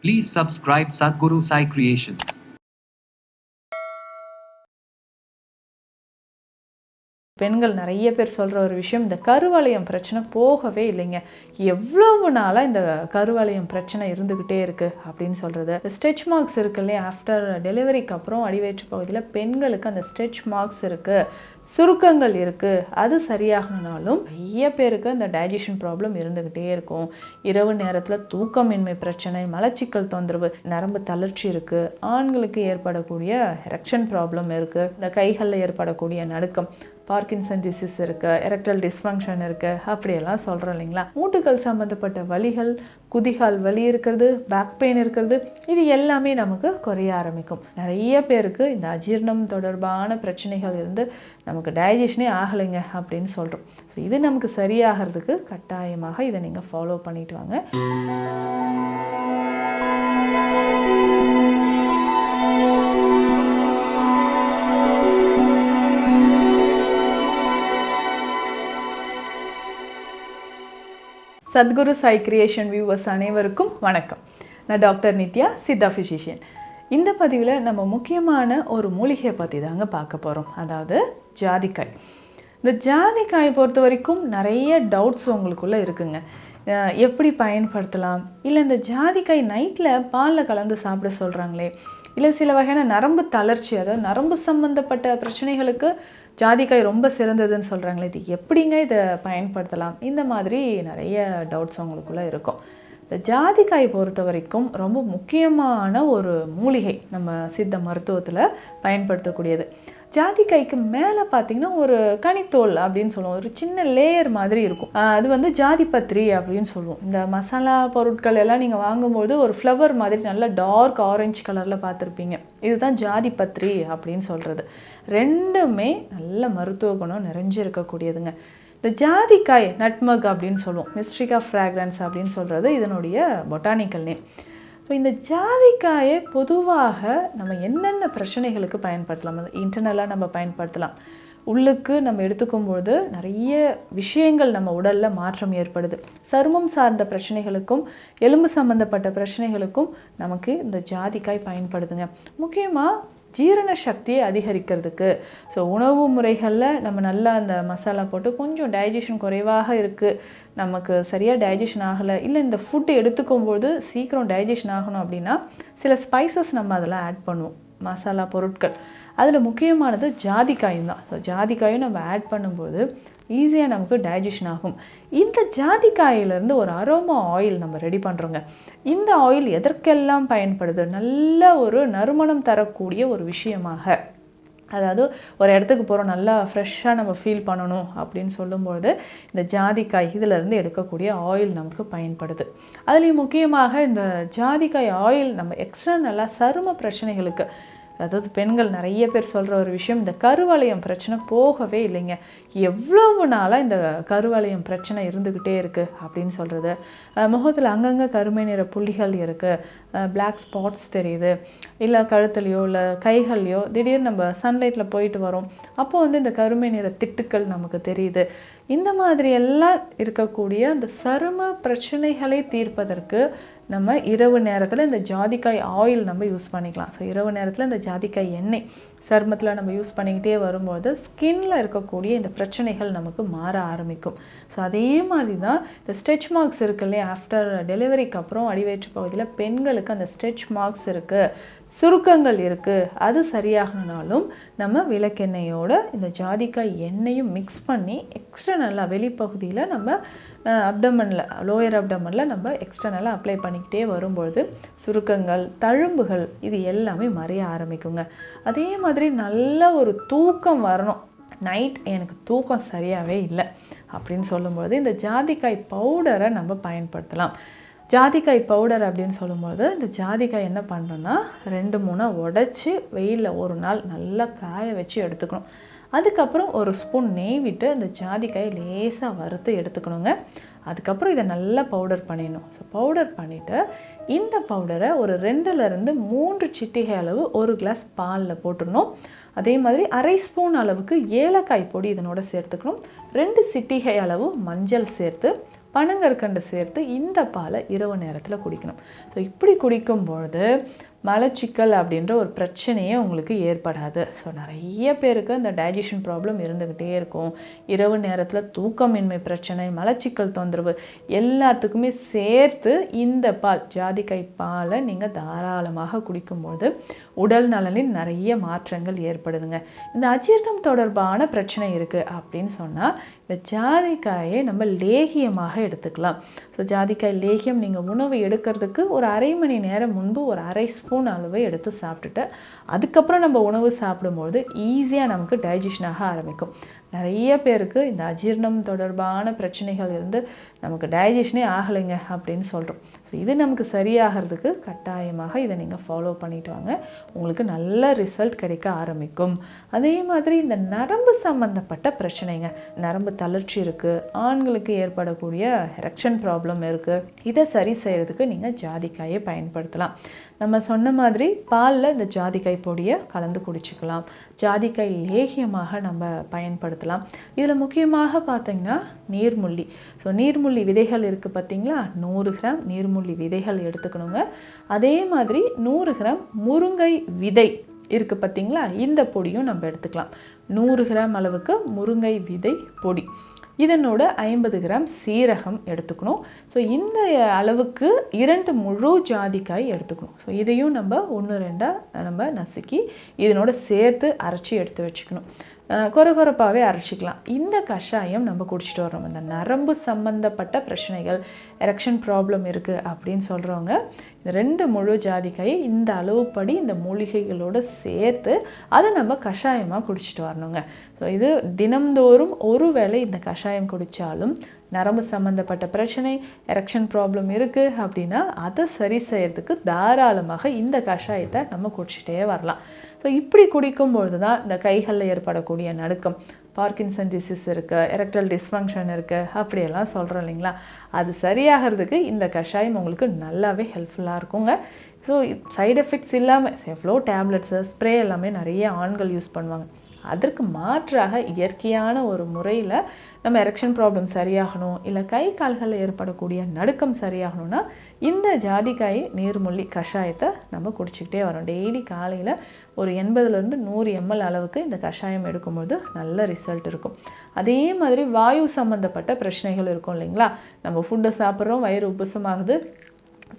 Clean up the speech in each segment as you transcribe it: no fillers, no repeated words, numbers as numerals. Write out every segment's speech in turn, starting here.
Please subscribe Sadhguru Sai Creations. பெண்கள் நிறைய பேர் சொல்கிற ஒரு விஷயம், இந்த கருவளையம் பிரச்சனை போகவே இல்லைங்க. எவ்வளவு நாளாக இந்த கருவளையம் பிரச்சனை இருந்துக்கிட்டே இருக்குது அப்படின்னு சொல்கிறது. ஸ்ட்ரெச் மார்க்ஸ் இருக்கு இல்லையா, ஆஃப்டர் டெலிவரிக்கு அப்புறம் அடிவயிற்று பகுதியில் பெண்களுக்கு அந்த ஸ்ட்ரெச் மார்க்ஸ் இருக்குது, சுருக்கங்கள் இருக்குது. அது சரியாகணுனாலும் நிறைய பேருக்கு அந்த டைஜஷன் ப்ராப்ளம் இருந்துக்கிட்டே இருக்கும். இரவு நேரத்தில் தூக்கமின்மை பிரச்சனை, மலச்சிக்கல் தொந்தரவு, நரம்பு தளர்ச்சி இருக்குது. ஆண்களுக்கு ஏற்படக்கூடிய எரெக்ஷன் ப்ராப்ளம் இருக்குது. இந்த கைகளில் ஏற்படக்கூடிய நடுக்கம், பார்க்கின்சன் டிசீஸ் இருக்குது, எரெக்டல் டிஸ்ஃபங்க்ஷன் இருக்குது, அப்படியெல்லாம் சொல்கிறோம் இல்லைங்களா. மூட்டுகள் சம்மந்தப்பட்ட வலிகள், குதிகால் வலி இருக்கிறது, பேக் பெயின் இருக்கிறது, இது எல்லாமே நமக்கு குறைய ஆரம்பிக்கும். நிறைய பேருக்கு இந்த அஜீர்ணம் தொடர்பான பிரச்சனைகள் இருந்து நமக்கு டைஜஷனே ஆகலைங்க அப்படின்னு சொல்கிறோம். ஸோ இது நமக்கு சரியாகிறதுக்கு கட்டாயமாக இதை நீங்கள் ஃபாலோ பண்ணிட்டு வாங்க. சத்குரு சாய் கிரியேஷன் வியூவர்ஸ் அனைவருக்கும் வணக்கம். நான் டாக்டர் நித்யா, சித்தா ஃபிசிஷியன். இந்த பதிவில் நம்ம முக்கியமான ஒரு மூலிகையை பற்றி தாங்க பார்க்க போகிறோம், அதாவது ஜாதிக்காய். இந்த ஜாதிக்காயை பொறுத்த வரைக்கும் நிறைய டவுட்ஸ் உங்களுக்குள்ளே இருக்குங்க. எப்படி பயன்படுத்தலாம், இல்லை இந்த ஜாதிக்காய் நைட்டில் பாலில் கலந்து சாப்பிட சொல்கிறாங்களே, இல்லை சில வகையான நரம்பு தளர்ச்சி, அதாவது நரம்பு சம்மந்தப்பட்ட பிரச்சனைகளுக்கு ஜாதிக்காய் ரொம்ப சிறந்ததுன்னு சொல்கிறாங்களே, இது எப்படிங்க இதை பயன்படுத்தலாம், இந்த மாதிரி நிறைய டவுட்ஸ் உங்களுக்குள்ளே இருக்கும். இந்த ஜாதிக்காய் பொறுத்த வரைக்கும் ரொம்ப முக்கியமான ஒரு மூலிகை, நம்ம சித்த மருத்துவத்தில் பயன்படுத்தக்கூடியது. ஜாதிக்காய்க்கு மேலே பார்த்திங்கன்னா ஒரு கனித்தோல் அப்படின்னு சொல்லுவோம், ஒரு சின்ன லேயர் மாதிரி இருக்கும். அது வந்து ஜாதிபத்ரி அப்படின்னு சொல்லுவோம். இந்த மசாலா பொருட்கள் எல்லாம் நீங்கள் வாங்கும்போது ஒரு ஃப்ளவர் மாதிரி நல்ல டார்க் ஆரஞ்சு கலரில் பார்த்துருப்பீங்க. இதுதான் ஜாதிபத்ரி அப்படின்னு சொல்கிறது. ரெண்டுமே நல்ல மருத்துவ குணம் நிறைஞ்சிருக்கக்கூடியதுங்க. இந்த ஜாதிக்காய் நட்மக் அப்படின்னு சொல்லுவோம், மிஸ்ட்ரிகா ஃப்ராக்ரன்ஸ் அப்படின்னு சொல்கிறது இதனுடைய பொட்டானிக்கல் நேம். ஸோ இந்த ஜாதிக்காயை பொதுவாக நம்ம என்னென்ன பிரச்சனைகளுக்கு பயன்படுத்தலாம், இன்டர்னலாக நம்ம பயன்படுத்தலாம். உள்ளுக்கு நம்ம எடுத்துக்கும்போது நிறைய விஷயங்கள் நம்ம உடலில் மாற்றம் ஏற்படுது. சருமம் சார்ந்த பிரச்சனைகளுக்கும் எலும்பு சம்மந்தப்பட்ட பிரச்சனைகளுக்கும் நமக்கு இந்த ஜாதிக்காய் பயன்படுதுங்க. முக்கியமாக ஜீரண சக்தியை அதிகரிக்கிறதுக்கு. ஸோ உணவு முறைகளில் நம்ம நல்லா அந்த மசாலா போட்டு கொஞ்சம் டைஜஷன் குறைவாக இருக்குது, நமக்கு சரியாக டைஜஷன் ஆகலை, இல்லை இந்த ஃபுட்டு எடுத்துக்கும்போது சீக்கிரம் டைஜஷன் ஆகணும் அப்படின்னா சில ஸ்பைசஸ் நம்ம அதெல்லாம் ஆட் பண்ணுவோம், மசாலா பொருட்கள். அதில் முக்கியமானது ஜாதிக்காயும் தான். ஸோ ஜாதிக்காயும் நம்ம ஆட் பண்ணும்போது ஈஸியாக நமக்கு டைஜஷன் ஆகும். இந்த ஜாதிக்காயிலேருந்து ஒரு அரோமா ஆயில் நம்ம ரெடி பண்ணுறோங்க. இந்த ஆயில் எதற்கெல்லாம் பயன்படுது, நல்ல ஒரு நறுமணம் தரக்கூடிய ஒரு விஷயமாக, அதாவது ஒரு இடத்துக்கு போகிறோம், நல்லா ஃப்ரெஷ்ஷாக நம்ம ஃபீல் பண்ணணும் அப்படின்னு சொல்லும்போது இந்த ஜாதிக்காய் இதிலேருந்து எடுக்கக்கூடிய ஆயில் நமக்கு பயன்படுது. அதுலேயும் முக்கியமாக இந்த ஜாதிக்காய் ஆயில் நம்ம எக்ஸ்ட்ரா நல்லா சரும பிரச்சனைகளுக்கு, அதாவது பெண்கள் நிறைய பேர் சொல்கிற ஒரு விஷயம், இந்த கருவளையம் பிரச்சனை போகவே இல்லைங்க. எவ்வளவு நாளாக இந்த கருவளையம் பிரச்சனை இருந்துக்கிட்டே இருக்குது அப்படின்னு சொல்கிறது. முகத்தில் அங்கங்கே கருமை நிற புள்ளிகள் இருக்குது, பிளாக் ஸ்பாட்ஸ் தெரியுது, இல்லை கழுத்துலையோ இல்லை கைகள்லையோ திடீர்னு நம்ம சன்லைட்டில் போயிட்டு வரோம், அப்போது வந்து இந்த கருமை நிற திட்டுக்கள் நமக்கு தெரியுது. இந்த மாதிரி எல்லாம் இருக்கக்கூடிய அந்த சரும பிரச்சனைகளை தீர்ப்பதற்கு நம்ம இரவு நேரத்தில் இந்த ஜாதிக்காய் ஆயில் நம்ம யூஸ் பண்ணிக்கலாம். ஸோ இரவு நேரத்தில் இந்த ஜாதிக்காய் எண்ணெய் சருமத்தில் நம்ம யூஸ் பண்ணிக்கிட்டே வரும்போது ஸ்கின்னில் இருக்கக்கூடிய இந்த பிரச்சனைகள் நமக்கு மாற ஆரம்பிக்கும். ஸோ அதே மாதிரி தான் இந்த ஸ்ட்ரெச் மார்க்ஸ் இருக்கு இல்லையா, ஆஃப்டர் டெலிவரிக்கு அப்புறம் அடிவயிற்று பகுதியில் பெண்களுக்கு அந்த ஸ்ட்ரெச் மார்க்ஸ் இருக்குது, சுருக்கங்கள் இருக்குது, அது சரியாகணுனாலும் நம்ம விளக்கெண்ணெயோட இந்த ஜாதிக்காய் எண்ணெயும் மிக்ஸ் பண்ணி எக்ஸ்ட்ரா நல்லா வெளிப்பகுதியில் நம்ம அப்டமனில், லோயர் அப்டமனில் நம்ம எக்ஸ்ட்ரா நல்லா அப்ளை பண்ணிக்கிட்டே வரும்பொழுது சுருக்கங்கள், தழும்புகள் இது எல்லாமே மறைய ஆரம்பிக்குங்க. அதே மாதிரி நல்ல ஒரு தூக்கம் வரணும். நைட் எனக்கு தூக்கம் சரியாகவே இல்லை அப்படின்னு சொல்லும்போது இந்த ஜாதிக்காய் பவுடரை நம்ம பயன்படுத்தலாம். ஜாதிக்காய் பவுடர் அப்படின்னு சொல்லும்போது இந்த ஜாதிக்காய் என்ன பண்ணுறோன்னா 2-3 உடச்சி வெயிலில் ஒரு நாள் நல்லா காய வச்சு எடுத்துக்கணும். அதுக்கப்புறம் ஒரு ஸ்பூன் நெய் விட்டு அந்த ஜாதிக்காயை லேசாக வறுத்து எடுத்துக்கணுங்க. அதுக்கப்புறம் இதை நல்லா பவுடர் பண்ணிடணும். ஸோ பவுடர் பண்ணிவிட்டு இந்த பவுடரை ஒரு 2-3 சிட்டிகை அளவு ஒரு கிளாஸ் பாலில் போட்டுடணும். அதே மாதிரி அரை ஸ்பூன் அளவுக்கு ஏலக்காய் பொடி இதனோட சேர்த்துக்கணும். 2 சிட்டிகை அளவு மஞ்சள் சேர்த்து பனங்கற்கண்டு சேர்த்து இந்த பாலை இரவு நேரத்தில் குடிக்கணும். ஸோ இப்படி குடிக்கும்பொழுது மலச்சிக்கல் அப்படின்ற ஒரு பிரச்சனையே உங்களுக்கு ஏற்படாது. ஸோ நிறைய பேருக்கு இந்த டைஜஷன் ப்ராப்ளம் இருந்துக்கிட்டே இருக்கும். இரவு நேரத்தில் தூக்கமின்மை பிரச்சனை, மலச்சிக்கல் தொந்தரவு எல்லாத்துக்குமே சேர்த்து இந்த பால், ஜாதிக்காய் பாலை நீங்கள் தாராளமாக குடிக்கும்போது உடல் நலனில் நிறைய மாற்றங்கள் ஏற்படுதுங்க. இந்த அஜீரணம் தொடர்பான பிரச்சனை இருக்குது அப்படின்னு சொன்னால் இந்த ஜாதிக்காயை நம்ம லேகியமாக எடுத்துக்கலாம். ஸோ ஜாதிக்காய் லேகியம் நீங்கள் உணவு எடுக்கிறதுக்கு ஒரு அரை மணி நேரம் முன்பு ஒரு அரை ஸ்பூன் அளவு எடுத்து சாப்பிட்டுட்டு அதுக்கப்புறம் நம்ம உணவு சாப்பிடும்போது ஈஸியாக நமக்கு டைஜஷன் ஆக ஆரம்பிக்கும். நிறைய பேருக்கு இந்த அஜீரணம் தொடர்பான பிரச்சனைகள் இருந்து நமக்கு டைஜஷனே ஆகலைங்க அப்படின்னு சொல்கிறோம். ஸோ இது நமக்கு சரியாகிறதுக்கு கட்டாயமாக இதை நீங்கள் ஃபாலோ பண்ணிட்டு வாங்க. உங்களுக்கு நல்ல ரிசல்ட் கிடைக்க ஆரம்பிக்கும். அதே மாதிரி இந்த நரம்பு சம்மந்தப்பட்ட பிரச்சனைங்க, நரம்பு தளர்ச்சி இருக்குது, ஆண்களுக்கு ஏற்படக்கூடிய எரெக்ஷன் ப்ராப்ளம் இருக்குது, இதை சரி செய்கிறதுக்கு நீங்கள் ஜாதிக்காயை பயன்படுத்தலாம். நம்ம சொன்ன மாதிரி பாலில் இந்த ஜாதிக்காய் பொடியை கலந்து குடிச்சிக்கலாம். ஜாதிக்காய் லேகியமாக நம்ம பயன்படுத்தலாம். இதில் முக்கியமாக பார்த்திங்கன்னா நீர்முள்ளி. ஸோ நீர்முள்ளி விதைகள் இருக்குது பார்த்திங்களா, 100 கிராம் நீர்முள்ளி விதைகள் எடுத்துக்கணுங்க. அதே மாதிரி 100 கிராம் முருங்கை விதை இருக்குது பார்த்திங்களா, இந்த பொடியும் நம்ம எடுத்துக்கலாம். 100 கிராம் அளவுக்கு முருங்கை விதை பொடி, இதனோட 50 கிராம் சீரகம் எடுத்துக்கணும். ஸோ இந்த அளவுக்கு 2 முழு ஜாதிக்காய் எடுத்துக்கணும். ஸோ இதையும் நம்ம 1-2 நம்ம நசுக்கி இதனோட சேர்த்து அரைச்சி எடுத்து வச்சுக்கணும். கொரகொரப்பாகவே அரைச்சிக்கலாம். இந்த கஷாயம் நம்ம குடிச்சிட்டு வரோம். இந்த நரம்பு சம்மந்தப்பட்ட பிரச்சனைகள், எரெக்ஷன் ப்ராப்ளம் இருக்குது அப்படின்னு சொல்கிறவங்க 2 முழு ஜாதிக்காயை இந்த அளவுப்படி இந்த மூலிகைகளோடு சேர்த்து அதை நம்ம கஷாயமாக குடிச்சிட்டு வரணுங்க. ஸோ இது தினம்தோறும் ஒரு வேளை இந்த கஷாயம் குடித்தாலும் நரம்பு சம்மந்தப்பட்ட பிரச்சனை, எரெக்ஷன் ப்ராப்ளம் இருக்குது அப்படின்னா அதை சரி செய்யறதுக்கு தாராளமாக இந்த கஷாயத்தை நம்ம குடிச்சிட்டே வரலாம். ஸோ இப்படி குடிக்கும்பொழுது தான் இந்த கைகளில் ஏற்படக்கூடிய நடுக்கம், பார்க்கின்சன் டிசீஸ் இருக்குது, எரெக்டல் டிஸ்ஃபங்க்ஷன் இருக்குது அப்படியெல்லாம் சொல்கிறோம் இல்லைங்களா, அது சரியாகிறதுக்கு இந்த கஷாயம் உங்களுக்கு நல்லாவே ஹெல்ப்ஃபுல்லாக இருக்குங்க. ஸோ சைடு எஃபெக்ட்ஸ் இல்லாமல் எவ்வளோ டேப்லெட்ஸு, ஸ்ப்ரே எல்லாமே நிறைய ஆண்கள் யூஸ் பண்ணுவாங்க. அதற்கு மாற்றாக இயற்கையான ஒரு முறையில் நம்ம எரெக்ஷன் ப்ராப்ளம் சரியாகணும், இல்லை கை கால்களில் ஏற்படக்கூடிய நடுக்கம் சரியாகணும்னா இந்த ஜாதிக்காய் நீர்முள்ளி கஷாயத்தை நம்ம குடிச்சிக்கிட்டே வரோம். டெய்லி காலையில் ஒரு 80-100 ml அளவுக்கு இந்த கஷாயம் எடுக்கும்போது நல்ல ரிசல்ட் இருக்கும். அதே மாதிரி வாயு சம்மந்தப்பட்ட பிரச்சனைகள் இருக்கும் இல்லைங்களா, நம்ம ஃபுட்டை சாப்பிட்றோம், வயிறு உப்புசமாகுது,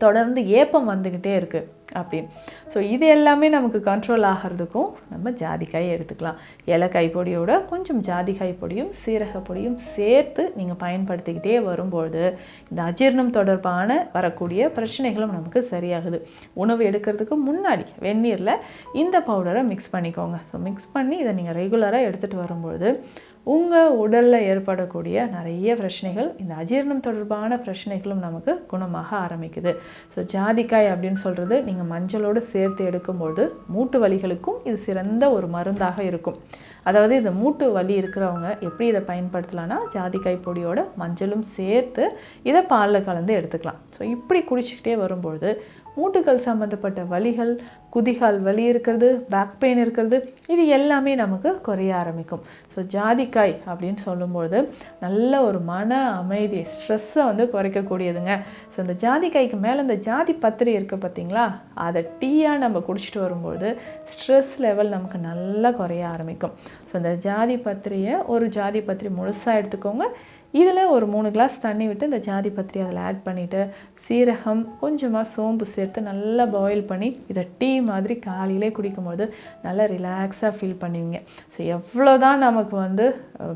தொடர்ந்து ஏப்பம் வந்துக்கிட்டே இருக்குது அப்படின்னு. ஸோ இது எல்லாமே நமக்கு கண்ட்ரோல் ஆகிறதுக்கும் நம்ம ஜாதிக்காயை எடுத்துக்கலாம். ஏலக்காய் பொடியோட கொஞ்சம் ஜாதிக்காய் பொடியும் சீரக பொடியும் சேர்த்து நீங்கள் பயன்படுத்திக்கிட்டே வரும்பொழுது இந்த அஜீரணம் தொடர்பான வரக்கூடிய பிரச்சனைகளும் நமக்கு சரியாகுது. உணவு எடுக்கிறதுக்கு முன்னாடி வெந்நீரில் இந்த பவுடரை மிக்ஸ் பண்ணிக்கோங்க. ஸோ மிக்ஸ் பண்ணி இதை நீங்கள் ரெகுலராக எடுத்துகிட்டு வரும்பொழுது உங்கள் உடலில் ஏற்படக்கூடிய நிறைய பிரச்சனைகள், இந்த அஜீரணம் தொடர்பான பிரச்சனைகளும் நமக்கு குணமாக ஆரம்பிக்குது. ஸோ ஜாதிக்காய் அப்படின்னு சொல்கிறது நீங்கள் மஞ்சளோடு சேர்த்து எடுக்கும்போது மூட்டு வலிகளுக்கும் இது சிறந்த ஒரு மருந்தாக இருக்கும். அதாவது இந்த மூட்டு வலி இருக்கிறவங்க எப்படி இதை பயன்படுத்தலாம்னா ஜாதிக்காய் பொடியோட மஞ்சளும் சேர்த்து இதை பாலில் கலந்து எடுத்துக்கலாம். ஸோ இப்படி குடிச்சிக்கிட்டே வரும்பொழுது மூட்டுகள் சம்மந்தப்பட்ட வலிகள், குதிகால் வலி இருக்கிறது, பேக் பெயின் இருக்கிறது, இது எல்லாமே நமக்கு குறைய ஆரம்பிக்கும். ஸோ ஜாதிக்காய் அப்படின்னு சொல்லும்பொழுது நல்ல ஒரு மன அமைதி, ஸ்ட்ரெஸ்ஸை வந்து குறைக்கக்கூடியதுங்க. ஸோ இந்த ஜாதிக்காய்க்கு மேலே இந்த ஜாதி பத்திரி இருக்குது பார்த்திங்களா, அதை டீயாக நம்ம குடிச்சிட்டு வரும்பொழுது ஸ்ட்ரெஸ் லெவல் நமக்கு நல்லா குறைய ஆரம்பிக்கும். ஸோ இந்த ஜாதி பத்திரியை ஒரு ஜாதி பத்திரி முழுசாக எடுத்துக்கோங்க. இதில் ஒரு 3 கிளாஸ் தண்ணி விட்டு இந்த ஜாதி பத்திரி அதில் ஆட் பண்ணிவிட்டு சீரகம் கொஞ்சமாக சோம்பு சேர்த்து நல்லா பாயில் பண்ணி இதை டீ மாதிரி காலையிலே குடிக்கும்போது நல்லா ரிலாக்ஸாக ஃபீல் பண்ணுவீங்க. ஸோ எவ்வளோ தான் நமக்கு வந்து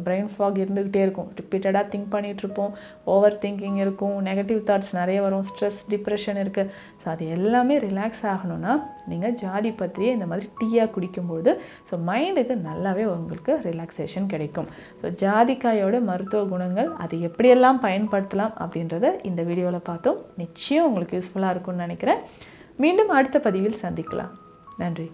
பிரெயின் ஃபாக் இருந்துக்கிட்டே இருக்கும், ரிப்பீட்டடாக திங்க் பண்ணிகிட்ருப்போம், ஓவர் திங்கிங் இருக்கும், நெகட்டிவ் தாட்ஸ் நிறைய வரும், ஸ்ட்ரெஸ், டிப்ரெஷன் இருக்குது. ஸோ அது எல்லாமே ரிலாக்ஸ் ஆகணும்னா நீங்கள் ஜாதி பத்திரியை இந்த மாதிரி டீயாக குடிக்கும்போது ஸோ மைண்டுக்கு நல்லாவே உங்களுக்கு ரிலாக்ஸேஷன் கிடைக்கும். ஸோ ஜாதிக்காயோட மருத்துவ குணங்கள் அது எப்படியெல்லாம் பயன்படுத்தலாம் அப்படின்றத இந்த வீடியோவில் பார்த்தோம். நிச்சயம் உங்களுக்கு யூஸ்ஃபுல்லாக இருக்கும்னு நினைக்கிறேன். மீண்டும் அடுத்த பதிவில் சந்திக்கலாம். நன்றி.